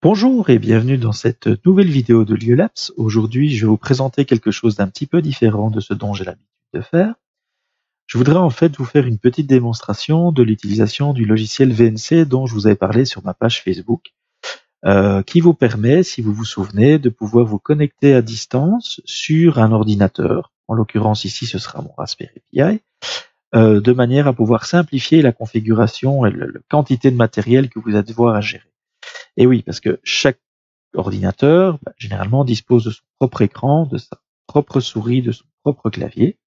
Bonjour et bienvenue dans cette nouvelle vidéo de Liolabs. Aujourd'hui, je vais vous présenter quelque chose d'un petit peu différent de ce dont j'ai l'habitude de faire. Je voudrais en fait vous faire une petite démonstration de l'utilisation du logiciel VNC dont je vous avais parlé sur ma page Facebook, qui vous permet, si vous vous souvenez, de pouvoir vous connecter à distance sur un ordinateur. En l'occurrence ici, ce sera mon Raspberry Pi, de manière à pouvoir simplifier la configuration et la quantité de matériel que vous allez devoir à gérer. Et oui, parce que chaque ordinateur, généralement, dispose de son propre écran, de sa propre souris, de son propre clavier.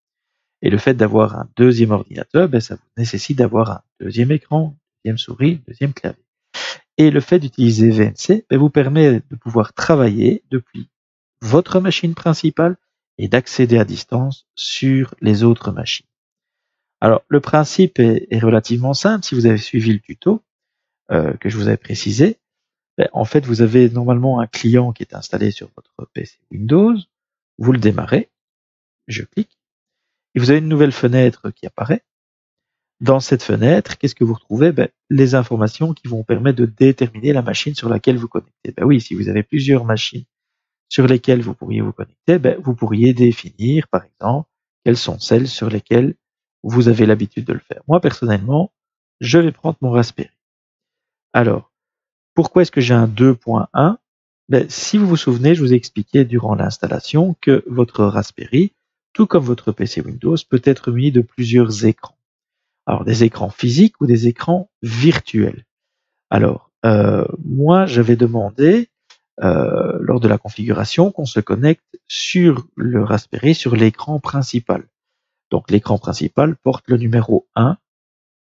Et le fait d'avoir un deuxième ordinateur, ça vous nécessite d'avoir un deuxième écran, deuxième souris, deuxième clavier. Et le fait d'utiliser VNC vous permet de pouvoir travailler depuis votre machine principale et d'accéder à distance sur les autres machines. Alors, le principe est relativement simple. Si vous avez suivi le tuto que je vous avais précisé, en fait, vous avez normalement un client qui est installé sur votre PC Windows, vous le démarrez, je clique, et vous avez une nouvelle fenêtre qui apparaît. Dans cette fenêtre, qu'est-ce que vous retrouvez? Les informations qui vont permettre de déterminer la machine sur laquelle vous connectez. Oui, si vous avez plusieurs machines sur lesquelles vous pourriez vous connecter, vous pourriez définir, par exemple, quelles sont celles sur lesquelles vous avez l'habitude de le faire. Moi, personnellement, je vais prendre mon Raspberry. Alors, pourquoi est-ce que j'ai un 2.1? Si vous vous souvenez, je vous ai expliqué durant l'installation que votre Raspberry, tout comme votre PC Windows, peut être muni de plusieurs écrans. Alors, des écrans physiques ou des écrans virtuels. Alors, moi, j'avais demandé, lors de la configuration, qu'on se connecte sur le Raspberry, sur l'écran principal. Donc, l'écran principal porte le numéro 1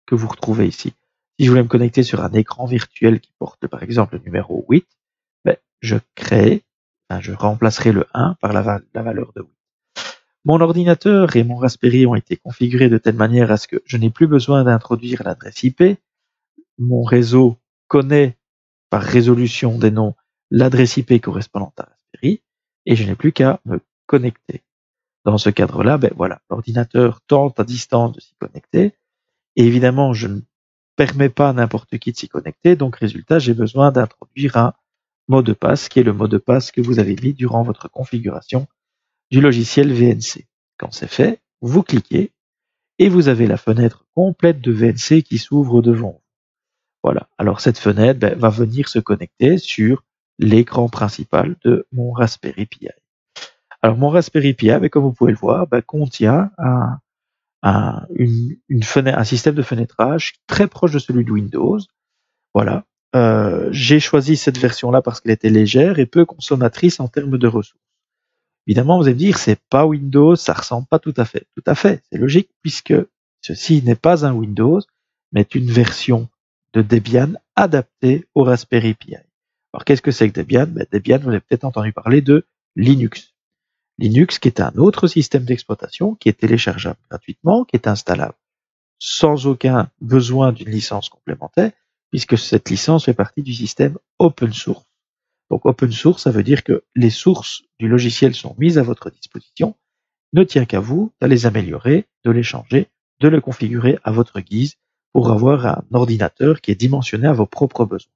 que vous retrouvez ici. Si je voulais me connecter sur un écran virtuel qui porte par exemple le numéro 8, je remplacerai le 1 par la valeur de 8. Mon ordinateur et mon Raspberry ont été configurés de telle manière à ce que je n'ai plus besoin d'introduire l'adresse IP. Mon réseau connaît par résolution des noms l'adresse IP correspondante à Raspberry et je n'ai plus qu'à me connecter. Dans ce cadre-là, l'ordinateur tente à distance de s'y connecter et évidemment, je ne permets pas à n'importe qui de s'y connecter, donc résultat, j'ai besoin d'introduire un mot de passe qui est le mot de passe que vous avez mis durant votre configuration du logiciel VNC. Quand c'est fait, vous cliquez et vous avez la fenêtre complète de VNC qui s'ouvre devant vous. Voilà. Alors cette fenêtre va venir se connecter sur l'écran principal de mon Raspberry Pi. Alors mon Raspberry Pi, comme vous pouvez le voir, contient un système de fenêtrage très proche de celui de Windows. Voilà. J'ai choisi cette version-là parce qu'elle était légère et peu consommatrice en termes de ressources. Évidemment, vous allez me dire, c'est pas Windows, ça ressemble pas tout à fait. Tout à fait, c'est logique puisque ceci n'est pas un Windows, mais une version de Debian adaptée au Raspberry Pi. Alors, qu'est-ce que c'est que Debian? Debian, vous avez peut-être entendu parler de Linux. Linux, qui est un autre système d'exploitation, qui est téléchargeable gratuitement, qui est installable sans aucun besoin d'une licence complémentaire, puisque cette licence fait partie du système open source. Donc open source, ça veut dire que les sources du logiciel sont mises à votre disposition. Ne tient qu'à vous de les améliorer, de les changer, de le configurer à votre guise pour avoir un ordinateur qui est dimensionné à vos propres besoins.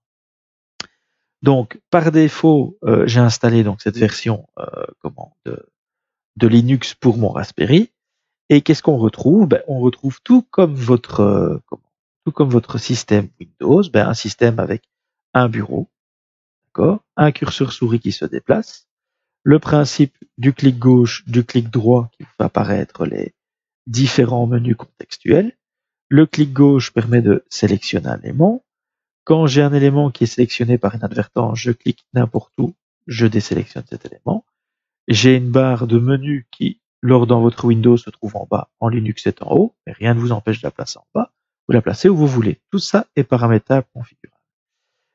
Donc par défaut, j'ai installé donc cette version de Linux pour mon Raspberry. Et qu'est-ce qu'on retrouve? On retrouve tout comme votre système Windows, un système avec un bureau, d'accord, un curseur souris qui se déplace, le principe du clic gauche, du clic droit qui fait apparaître les différents menus contextuels. Le clic gauche permet de sélectionner un élément. Quand j'ai un élément qui est sélectionné par inadvertance, je clique n'importe où, je désélectionne cet élément. J'ai une barre de menu qui, dans votre Windows, se trouve en bas, en Linux c'est en haut, mais rien ne vous empêche de la placer en bas. Vous la placez où vous voulez. Tout ça est paramétrable, configurable.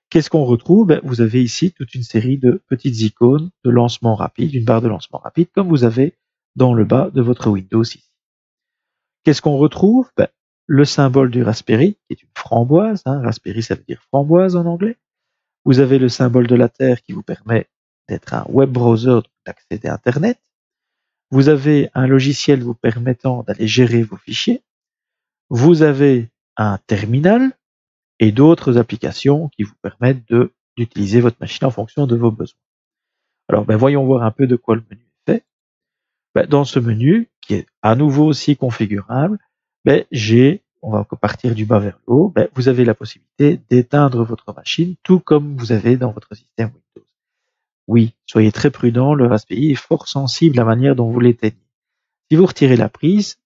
Qu'est-ce qu'on retrouve? Vous avez ici toute une série de petites icônes de lancement rapide, une barre de lancement rapide, comme vous avez dans le bas de votre Windows ici. Qu'est-ce qu'on retrouve? Le symbole du Raspberry, qui est une framboise. Raspberry, ça veut dire framboise en anglais. Vous avez le symbole de la Terre qui vous permet d'être un web browser, d'accéder à Internet. Vous avez un logiciel vous permettant d'aller gérer vos fichiers. Vous avez un terminal et d'autres applications qui vous permettent de d'utiliser votre machine en fonction de vos besoins. Alors, voyons voir un peu de quoi le menu est fait. Dans ce menu, qui est à nouveau aussi configurable, on va partir du bas vers le haut, vous avez la possibilité d'éteindre votre machine, tout comme vous avez dans votre système Windows. Oui, soyez très prudent, le Raspberry est fort sensible à la manière dont vous l'éteignez. Si vous retirez la prise,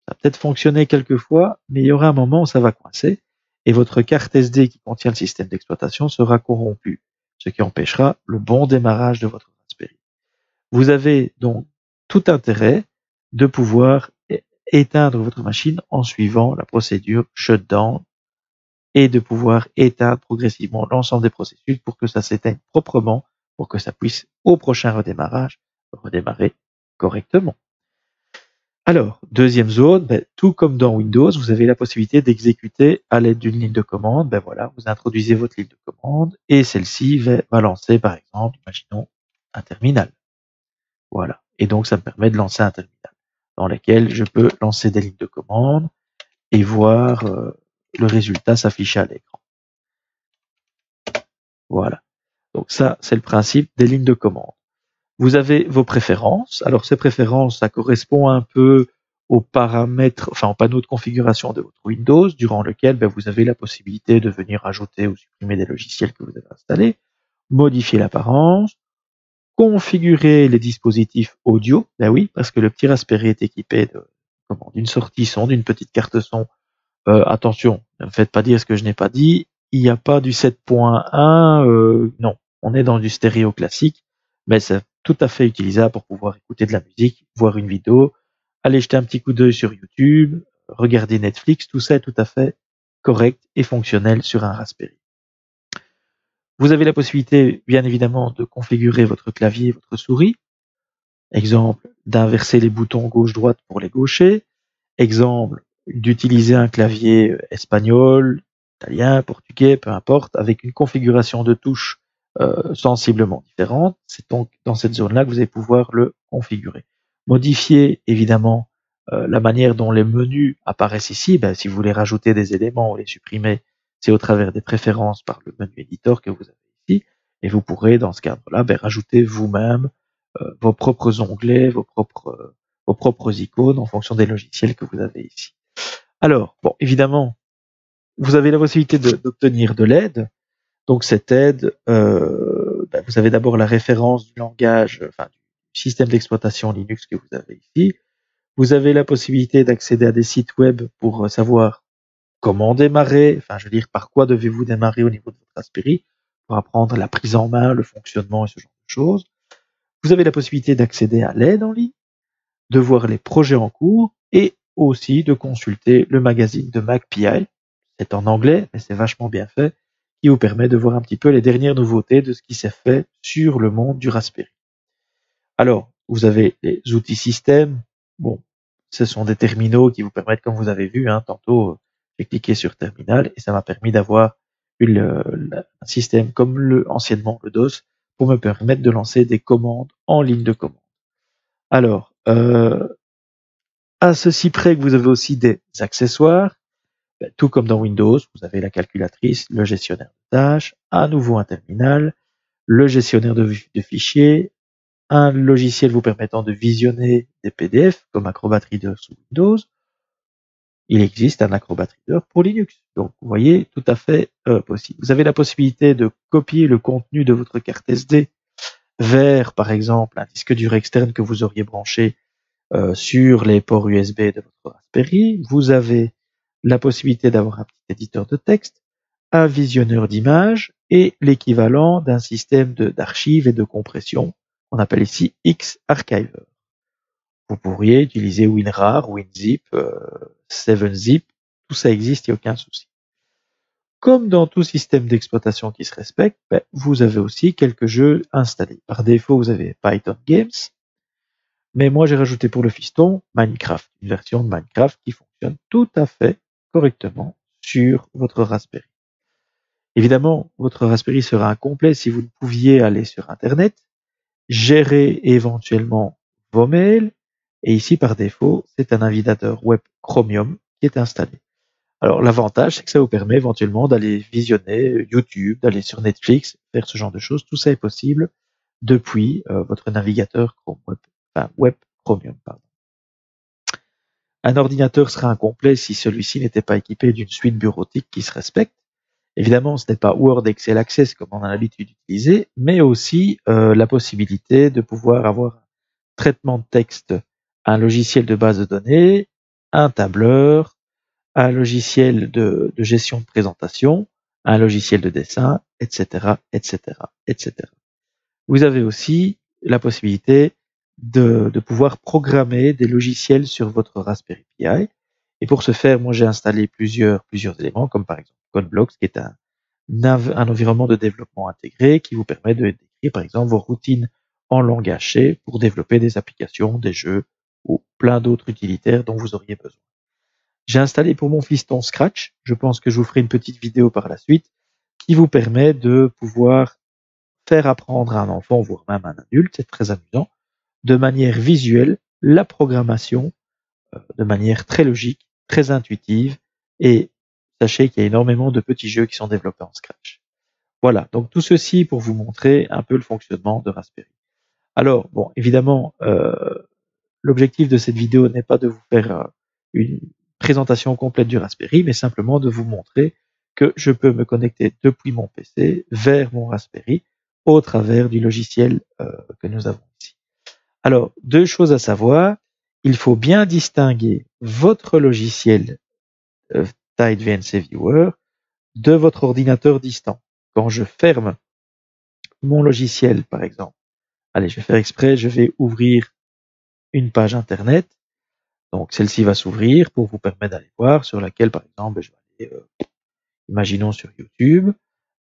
ça va peut-être fonctionner quelques fois, mais il y aura un moment où ça va coincer, et votre carte SD qui contient le système d'exploitation sera corrompue, ce qui empêchera le bon démarrage de votre Raspberry. Vous avez donc tout intérêt de pouvoir éteindre votre machine en suivant la procédure shutdown et de pouvoir éteindre progressivement l'ensemble des processus pour que ça s'éteigne proprement, pour que ça puisse au prochain redémarrage redémarrer correctement. Alors, deuxième zone, tout comme dans Windows, vous avez la possibilité d'exécuter à l'aide d'une ligne de commande. Voilà, vous introduisez votre ligne de commande et celle-ci va lancer, par exemple, imaginons un terminal. Voilà. Et donc, ça me permet de lancer un terminal dans lequel je peux lancer des lignes de commande et voir le résultat s'afficher à l'écran. Voilà. Donc ça, c'est le principe des lignes de commande. Vous avez vos préférences. Alors, ces préférences, ça correspond un peu aux paramètres, enfin, au panneau de configuration de votre Windows, durant lequel vous avez la possibilité de venir ajouter ou supprimer des logiciels que vous avez installés, modifier l'apparence, configurer les dispositifs audio. Oui, parce que le petit Raspberry est équipé d'une sortie son, d'une petite carte son. Attention, ne me faites pas dire ce que je n'ai pas dit. Il n'y a pas du 7.1, non. On est dans du stéréo classique, mais c'est tout à fait utilisable pour pouvoir écouter de la musique, voir une vidéo, aller jeter un petit coup d'œil sur YouTube, regarder Netflix, tout ça est tout à fait correct et fonctionnel sur un Raspberry. Vous avez la possibilité, bien évidemment, de configurer votre clavier et votre souris. Exemple, d'inverser les boutons gauche-droite pour les gauchers. Exemple, d'utiliser un clavier espagnol, italien, portugais, peu importe, avec une configuration de touches sensiblement différente. C'est donc dans cette zone-là que vous allez pouvoir le configurer. Modifier, évidemment, la manière dont les menus apparaissent ici. Si vous voulez rajouter des éléments ou les supprimer, c'est au travers des préférences par le menu éditeur que vous avez ici. Et vous pourrez, dans ce cadre-là, rajouter vous-même vos propres onglets, vos propres icônes en fonction des logiciels que vous avez ici. Alors, évidemment, vous avez la possibilité d'obtenir de l'aide. Donc cette aide, vous avez d'abord la référence du langage, du système d'exploitation Linux que vous avez ici. Vous avez la possibilité d'accéder à des sites web pour savoir comment démarrer, par quoi devez-vous démarrer au niveau de votre Raspberry pour apprendre la prise en main, le fonctionnement et ce genre de choses. Vous avez la possibilité d'accéder à l'aide en ligne, de voir les projets en cours et aussi de consulter le magazine de MacPI. C'est en anglais, mais c'est vachement bien fait, qui vous permet de voir un petit peu les dernières nouveautés de ce qui s'est fait sur le monde du Raspberry. Alors, vous avez les outils système. Ce sont des terminaux qui vous permettent, comme vous avez vu, tantôt, j'ai cliqué sur terminal et ça m'a permis d'avoir un système comme anciennement le DOS pour me permettre de lancer des commandes en ligne de commande. Alors, à ceci près que vous avez aussi des accessoires, tout comme dans Windows, vous avez la calculatrice, le gestionnaire de tâches, à nouveau un terminal, le gestionnaire de fichiers, un logiciel vous permettant de visionner des PDF comme Acrobat Reader sous Windows. Il existe un Acrobat Reader pour Linux. Donc, vous voyez, tout à fait possible. Vous avez la possibilité de copier le contenu de votre carte SD vers, par exemple, un disque dur externe que vous auriez branché sur les ports USB de votre Raspberry. Vous avez la possibilité d'avoir un petit éditeur de texte, un visionneur d'images et l'équivalent d'un système d'archives et de compression qu'on appelle ici Xarchiver. Vous pourriez utiliser WinRAR, WinZip, 7zip, tout ça existe, il n'y a aucun souci. Comme dans tout système d'exploitation qui se respecte, vous avez aussi quelques jeux installés. Par défaut, vous avez Python Games, mais moi j'ai rajouté pour le fiston Minecraft, une version de Minecraft qui fonctionne tout à fait correctement sur votre Raspberry. Évidemment, votre Raspberry sera incomplet si vous ne pouviez aller sur Internet, gérer éventuellement vos mails, et ici par défaut, c'est un navigateur web Chromium qui est installé. Alors l'avantage, c'est que ça vous permet éventuellement d'aller visionner YouTube, d'aller sur Netflix, faire ce genre de choses. Tout ça est possible depuis votre navigateur Chrome Web, enfin Web Chromium, pardon. Un ordinateur sera incomplet si celui-ci n'était pas équipé d'une suite bureautique qui se respecte. Évidemment, ce n'est pas Word, Excel, Access comme on a l'habitude d'utiliser, mais aussi la possibilité de pouvoir avoir un traitement de texte, un logiciel de base de données, un tableur, un logiciel de gestion de présentation, un logiciel de dessin, etc., etc., etc. Vous avez aussi la possibilité de pouvoir programmer des logiciels sur votre Raspberry Pi. Et pour ce faire, moi j'ai installé plusieurs éléments, comme par exemple CodeBlocks, qui est un environnement de développement intégré qui vous permet de décrire par exemple vos routines en langage C pour développer des applications, des jeux ou plein d'autres utilitaires dont vous auriez besoin. J'ai installé pour mon fiston Scratch, je pense que je vous ferai une petite vidéo par la suite, qui vous permet de pouvoir faire apprendre à un enfant, voire même à un adulte, c'est très amusant, de manière visuelle, la programmation, de manière très logique, très intuitive, et sachez qu'il y a énormément de petits jeux qui sont développés en Scratch. Voilà, donc tout ceci pour vous montrer un peu le fonctionnement de Raspberry. Alors, bon, évidemment, l'objectif de cette vidéo n'est pas de vous faire une présentation complète du Raspberry, mais simplement de vous montrer que je peux me connecter depuis mon PC vers mon Raspberry au travers du logiciel que nous avons ici. Alors, deux choses à savoir. Il faut bien distinguer votre logiciel TideVNC Viewer de votre ordinateur distant. Quand je ferme mon logiciel, par exemple, allez, je vais faire exprès, je vais ouvrir une page internet. Donc, celle-ci va s'ouvrir pour vous permettre d'aller voir sur laquelle, par exemple, je vais aller, imaginons sur YouTube.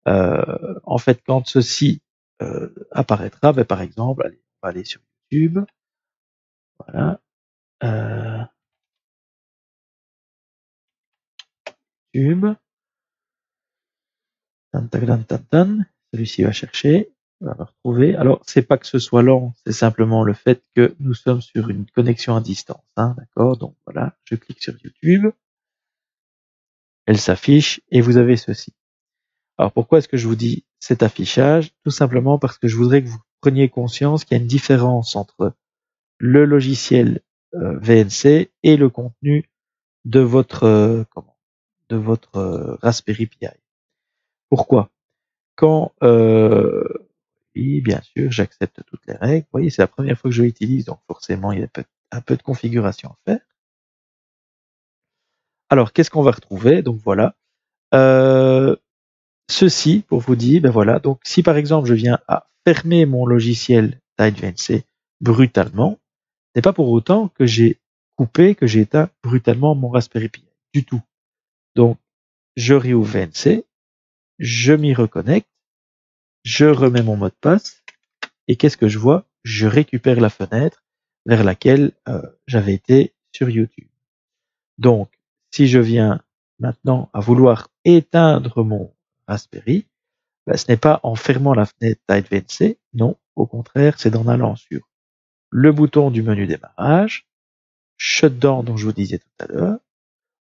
En fait, quand ceci apparaîtra, par exemple, allez, on va aller sur YouTube. Voilà. YouTube. Celui-ci va chercher, on va le retrouver. Alors, c'est pas que ce soit lent, c'est simplement le fait que nous sommes sur une connexion à distance. Hein, d'accord? Donc voilà, je clique sur YouTube. Elle s'affiche et vous avez ceci. Alors pourquoi est-ce que je vous dis cet affichage? Tout simplement parce que je voudrais que vous preniez conscience qu'il y a une différence entre le logiciel VNC et le contenu de votre Raspberry Pi. Pourquoi? Quand oui, bien sûr, j'accepte toutes les règles. Vous voyez, c'est la première fois que je l'utilise, donc forcément, il y a un peu de configuration à faire. Alors, qu'est-ce qu'on va retrouver? Donc voilà. Ceci, pour vous dire, ben voilà. Donc, si par exemple, je viens à fermer mon logiciel TideVNC brutalement, ce n'est pas pour autant que j'ai coupé, que j'ai éteint brutalement mon Raspberry Pi. Du tout. Donc, je réouvre VNC, je m'y reconnecte, je remets mon mot de passe, et qu'est-ce que je vois? Je récupère la fenêtre vers laquelle j'avais été sur YouTube. Donc, si je viens maintenant à vouloir éteindre mon Raspberry, ben, ce n'est pas en fermant la fenêtre TideVNC, non, au contraire, c'est en allant sur le bouton du menu démarrage, Shutdown dont je vous disais tout à l'heure.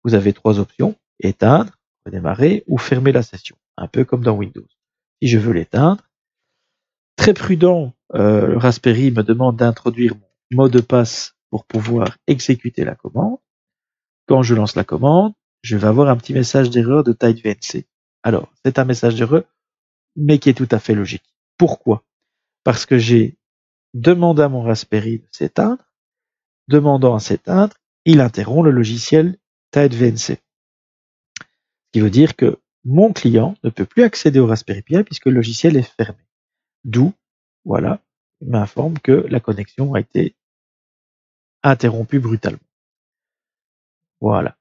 Vous avez trois options, éteindre, redémarrer ou fermer la session, un peu comme dans Windows. Si je veux l'éteindre, très prudent, le Raspberry me demande d'introduire mon mot de passe pour pouvoir exécuter la commande. Quand je lance la commande, je vais avoir un petit message d'erreur de TideVNC. Alors, c'est un message d'erreur, mais qui est tout à fait logique. Pourquoi? Parce que j'ai demandé à mon Raspberry de s'éteindre. Demandant à s'éteindre, il interrompt le logiciel TideVNC. Ce qui veut dire que mon client ne peut plus accéder au Raspberry Pi puisque le logiciel est fermé. D'où, voilà, il m'informe que la connexion a été interrompue brutalement. Voilà.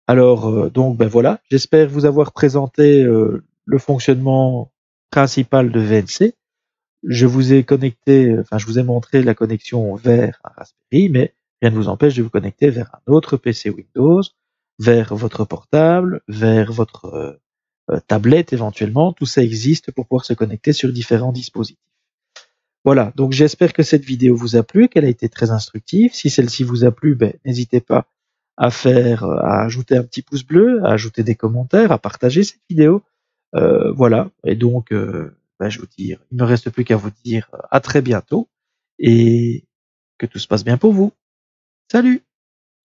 Alors, donc, ben voilà, j'espère vous avoir présenté le fonctionnement principal de VNC. Je vous ai connecté, enfin, je vous ai montré la connexion vers un Raspberry, mais rien ne vous empêche de vous connecter vers un autre PC Windows, vers votre portable, vers votre tablette éventuellement. Tout ça existe pour pouvoir se connecter sur différents dispositifs. Voilà, donc j'espère que cette vidéo vous a plu, qu'elle a été très instructive. Si celle-ci vous a plu, ben, n'hésitez pas à faire, à ajouter un petit pouce bleu, à ajouter des commentaires, à partager cette vidéo. Voilà. Et donc, je vous dire, il ne me reste plus qu'à vous dire à très bientôt et que tout se passe bien pour vous. Salut!